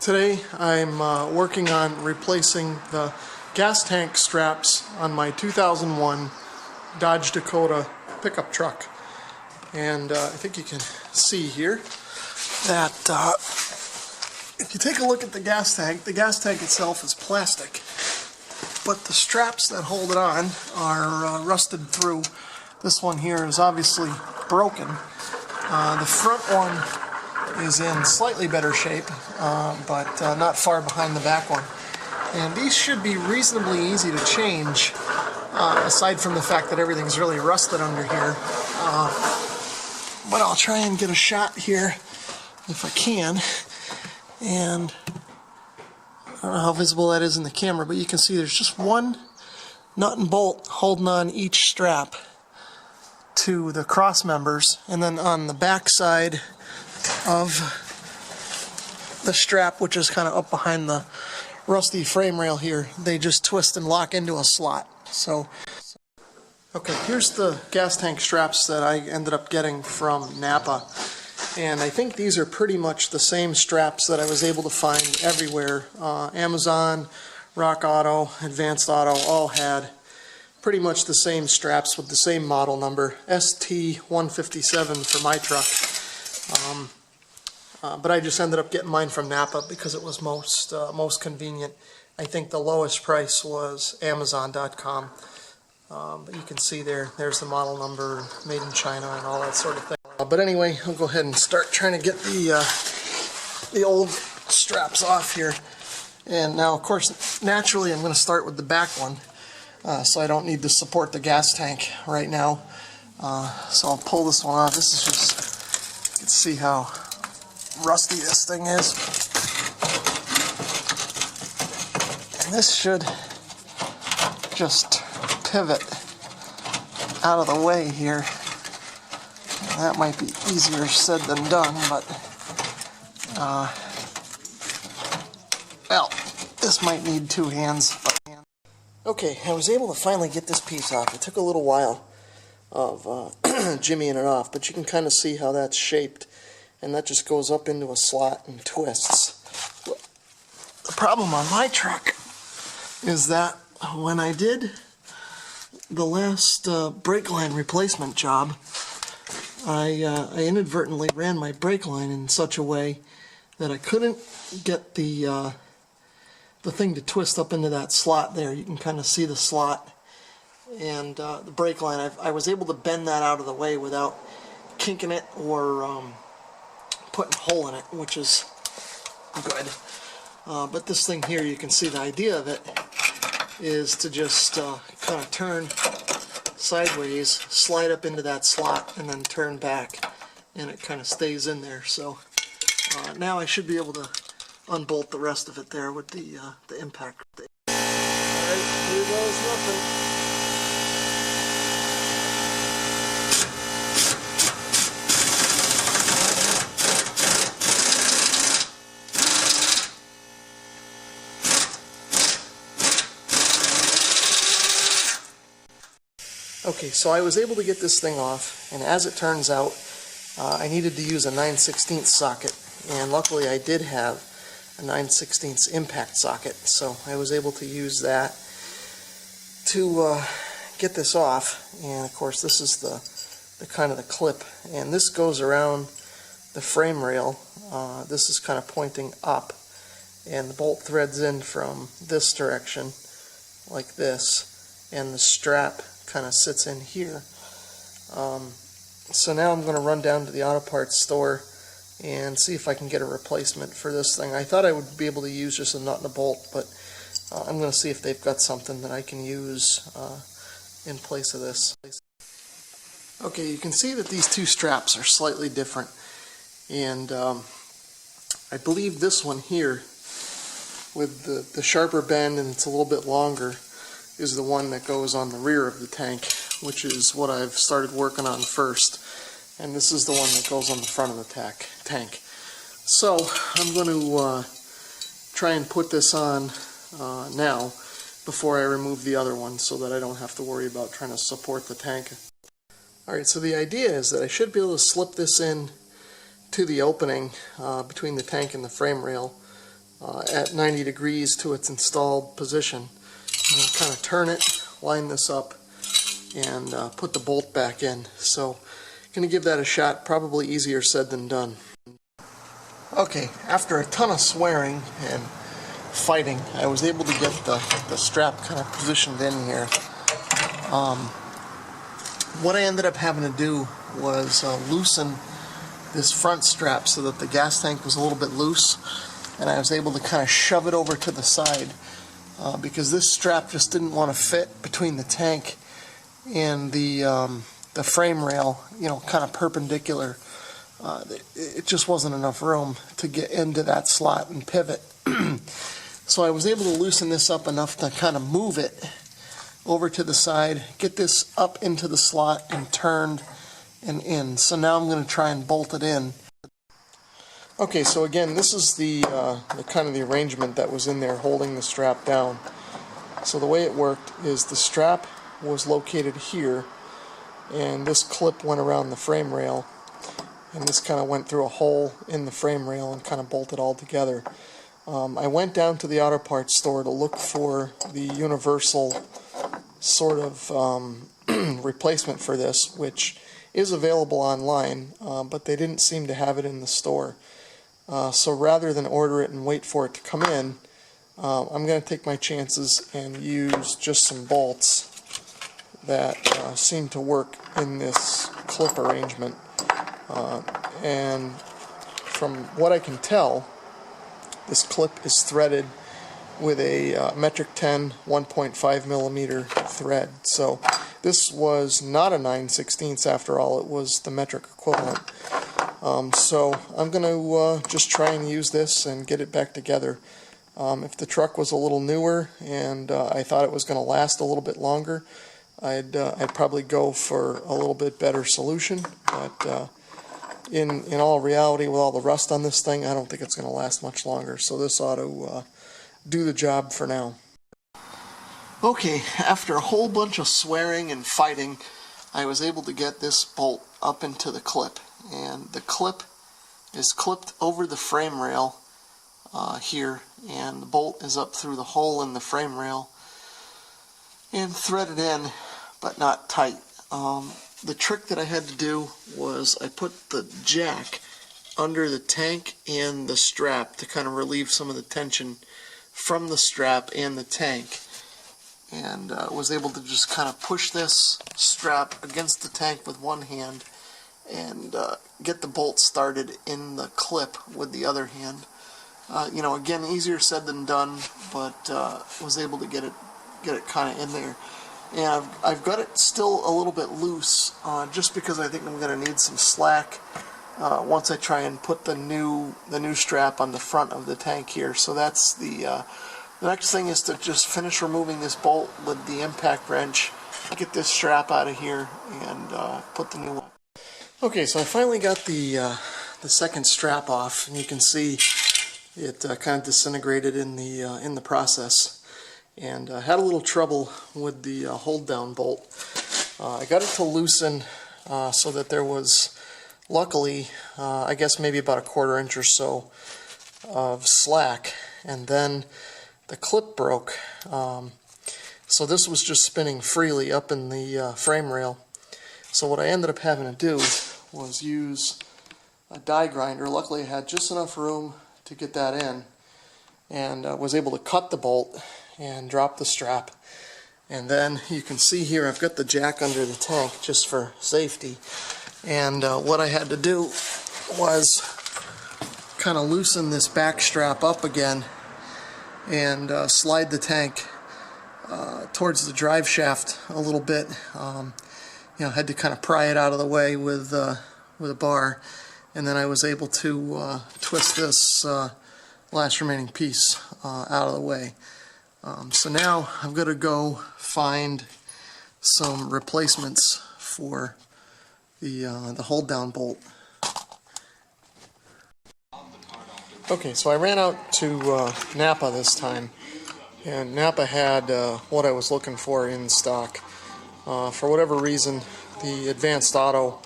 Today I'm working on replacing the gas tank straps on my 2001 Dodge Dakota pickup truck. And I think you can see here that if you take a look at the gas tank itself is plastic, but the straps that hold it on are rusted through. This one here is obviously broken. The front one is in slightly better shape, but not far behind the back one. And these should be reasonably easy to change, aside from the fact that everything's really rusted under here. But I'll try and get a shot here if I can. And I don't know how visible that is in the camera, but you can see there's just one nut and bolt holding on each strap to the cross members, and then on the back side of the strap, which is kind of up behind the rusty frame rail here, they just twist and lock into a slot. So okay, here's the gas tank straps that I ended up getting from Napa, and I think these are pretty much the same straps that I was able to find everywhere. Amazon, Rock Auto, Advanced Auto all had pretty much the same straps with the same model number, ST157 for my truck. But I just ended up getting mine from Napa because it was most convenient. I think the lowest price was Amazon.com. But you can see there's the model number, made in China and all that sort of thing. But anyway, I'll go ahead and start trying to get the old straps off here. And now, of course, naturally I'm going to start with the back one, so I don't need to support the gas tank right now. So I'll pull this one off. This is just, you can see how rusty this thing is. And this should just pivot out of the way here. That might be easier said than done, but well, this might need two hands. Okay, I was able to finally get this piece off. It took a little while of jimmying it off, but you can kind of see how that's shaped, and that just goes up into a slot and twists. The problem on my truck is that when I did the last brake line replacement job, I inadvertently ran my brake line in such a way that I couldn't get the thing to twist up into that slot there. You can kind of see the slot and the brake line. I was able to bend that out of the way without kinking it or putting a hole in it, which is good. But this thing here, you can see the idea of it is to just kind of turn sideways, slide up into that slot, and then turn back, and it kind of stays in there. So now I should be able to unbolt the rest of it there with the impact. Alright, here goes nothing. Okay, so I was able to get this thing off, and as it turns out, I needed to use a 9/16 socket, and luckily I did have a 9/16 impact socket, so I was able to use that to get this off. And of course, this is the kind of the clip, and this goes around the frame rail. This is kind of pointing up, and the bolt threads in from this direction like this, and the strap kind of sits in here. So now I'm going to run down to the auto parts store and see if I can get a replacement for this thing. I thought I would be able to use just a nut and a bolt, but I'm going to see if they've got something that I can use in place of this. Okay, you can see that these two straps are slightly different, and I believe this one here with the sharper bend, and it's a little bit longer, is the one that goes on the rear of the tank, which is what I've started working on first. And this is the one that goes on the front of the tank. So I'm going to try and put this on now before I remove the other one, so that I don't have to worry about trying to support the tank. Alright, so the idea is that I should be able to slip this in to the opening between the tank and the frame rail at 90 degrees to its installed position. And then kind of turn it, line this up, and put the bolt back in. So going to give that a shot. Probably easier said than done. Okay, after a ton of swearing and fighting, I was able to get the strap kind of positioned in here. What I ended up having to do was loosen this front strap so that the gas tank was a little bit loose, and I was able to kind of shove it over to the side because this strap just didn't want to fit between the tank and the frame rail, you know, kind of perpendicular. It just wasn't enough room to get into that slot and pivot. So I was able to loosen this up enough to kind of move it over to the side, get this up into the slot and turned and in. So now I'm going to try and bolt it in. Okay, so again, this is the kind of the arrangement that was in there holding the strap down. So the way it worked is the strap was located here, and this clip went around the frame rail, and this kind of went through a hole in the frame rail and kind of bolted all together. I went down to the auto parts store to look for the universal sort of replacement for this, which is available online, but they didn't seem to have it in the store. So rather than order it and wait for it to come in, I'm going to take my chances and use just some bolts that seem to work in this clip arrangement. And from what I can tell, this clip is threaded with a metric 10 1.5 millimeter thread. So this was not a 9/16 after all, it was the metric equivalent. So I'm going to just try and use this and get it back together. If the truck was a little newer and I thought it was going to last a little bit longer, I'd probably go for a little bit better solution. But in all reality, with all the rust on this thing, I don't think it's going to last much longer. So this ought to do the job for now. Okay, after a whole bunch of swearing and fighting, I was able to get this bolt up into the clip. And the clip is clipped over the frame rail here, and the bolt is up through the hole in the frame rail and threaded in, but not tight. The trick that I had to do was I put the jack under the tank and the strap to kind of relieve some of the tension from the strap and the tank, and was able to just kind of push this strap against the tank with one hand and get the bolt started in the clip with the other hand. You know, again, easier said than done, but was able to get it kind of in there. And I've got it still a little bit loose, just because I think I'm going to need some slack once I try and put the new strap on the front of the tank here. So that's the next thing is to just finish removing this bolt with the impact wrench, get this strap out of here, and put the new one. Okay, so I finally got the second strap off, and you can see it kind of disintegrated in the process. And had a little trouble with the hold down bolt. I got it to loosen so that there was, luckily, I guess maybe about a 1/4 inch or so of slack, and then the clip broke. So this was just spinning freely up in the frame rail. So what I ended up having to do was use a die grinder. Luckily I had just enough room to get that in, and was able to cut the bolt and drop the strap. And then you can see here I've got the jack under the tank just for safety, and what I had to do was kind of loosen this back strap up again and slide the tank towards the drive shaft a little bit. You know, had to kind of pry it out of the way with a bar, and then I was able to twist this last remaining piece out of the way. So now I'm going to go find some replacements for the hold down bolt. Okay, so I ran out to Napa this time, and Napa had what I was looking for in stock. For whatever reason, the Advanced Auto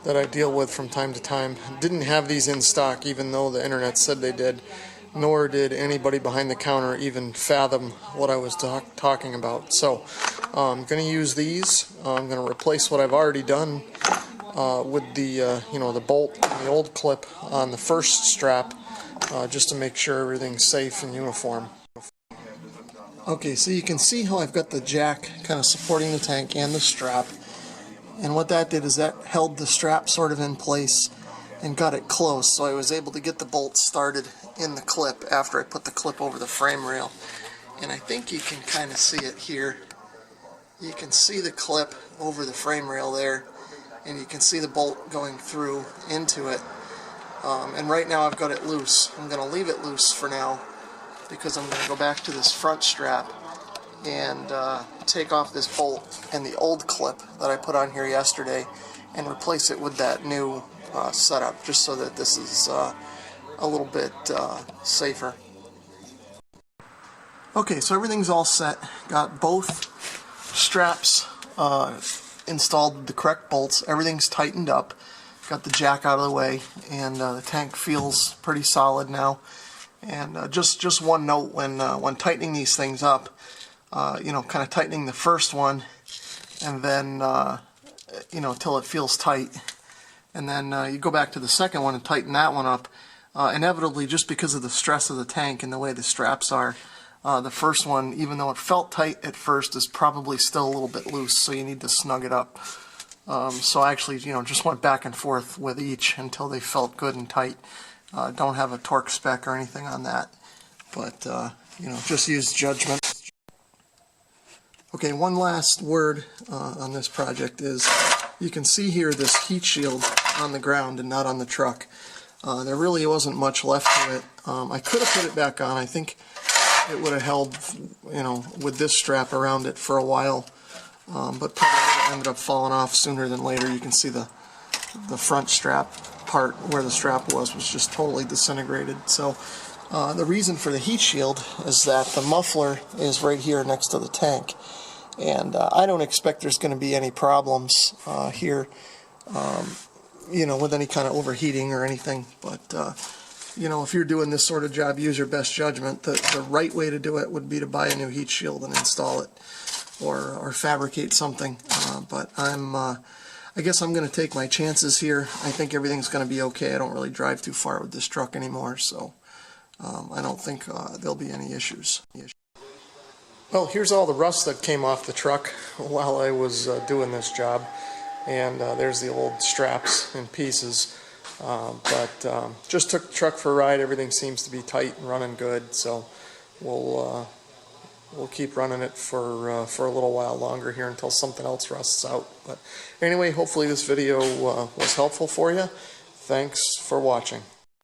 that I deal with from time to time didn't have these in stock, even though the internet said they did. nor did anybody behind the counter even fathom what I was talking about. So I'm going to use these. I'm going to replace what I've already done with the the bolt and the old clip on the first strap, just to make sure everything's safe and uniform. Okay, so you can see how I've got the jack kind of supporting the tank and the strap, and what that did is that held the strap sort of in place and got it close, so I was able to get the bolt started in the clip after I put the clip over the frame rail. And I think you can kind of see it here. You can see the clip over the frame rail there, and you can see the bolt going through into it. And right now I've got it loose. I'm going to leave it loose for now because I'm going to go back to this front strap and take off this bolt and the old clip that I put on here yesterday and replace it with that new setup, just so that this is a little bit safer. Okay, so everything's all set. Got both straps installed with the correct bolts. Everything's tightened up. Got the jack out of the way, and the tank feels pretty solid now. And just one note, when tightening these things up, kind of tightening the first one, and then till it feels tight, and then you go back to the second one and tighten that one up. Inevitably, just because of the stress of the tank and the way the straps are, the first one, even though it felt tight at first, is probably still a little bit loose, so you need to snug it up. So I actually, just went back and forth with each until they felt good and tight. Don't have a torque spec or anything on that, but just use judgment. Okay, one last word on this project is you can see here this heat shield on the ground and not on the truck. There really wasn't much left to it. I could have put it back on. I think it would have held, with this strap around it for a while, but probably ended up falling off sooner than later. You can see the front strap part where the strap was just totally disintegrated. So the reason for the heat shield is that the muffler is right here next to the tank, and I don't expect there's going to be any problems here, with any kind of overheating or anything. But if you're doing this sort of job, use your best judgment. The right way to do it would be to buy a new heat shield and install it, or fabricate something. But I guess I'm going to take my chances here. I think everything's going to be okay. I don't really drive too far with this truck anymore, so I don't think there'll be any issues. Well, here's all the rust that came off the truck while I was doing this job, and there's the old straps and pieces. But just took the truck for a ride. Everything seems to be tight and running good, so we'll keep running it for a little while longer here until something else rusts out. But anyway, hopefully this video was helpful for you. Thanks for watching.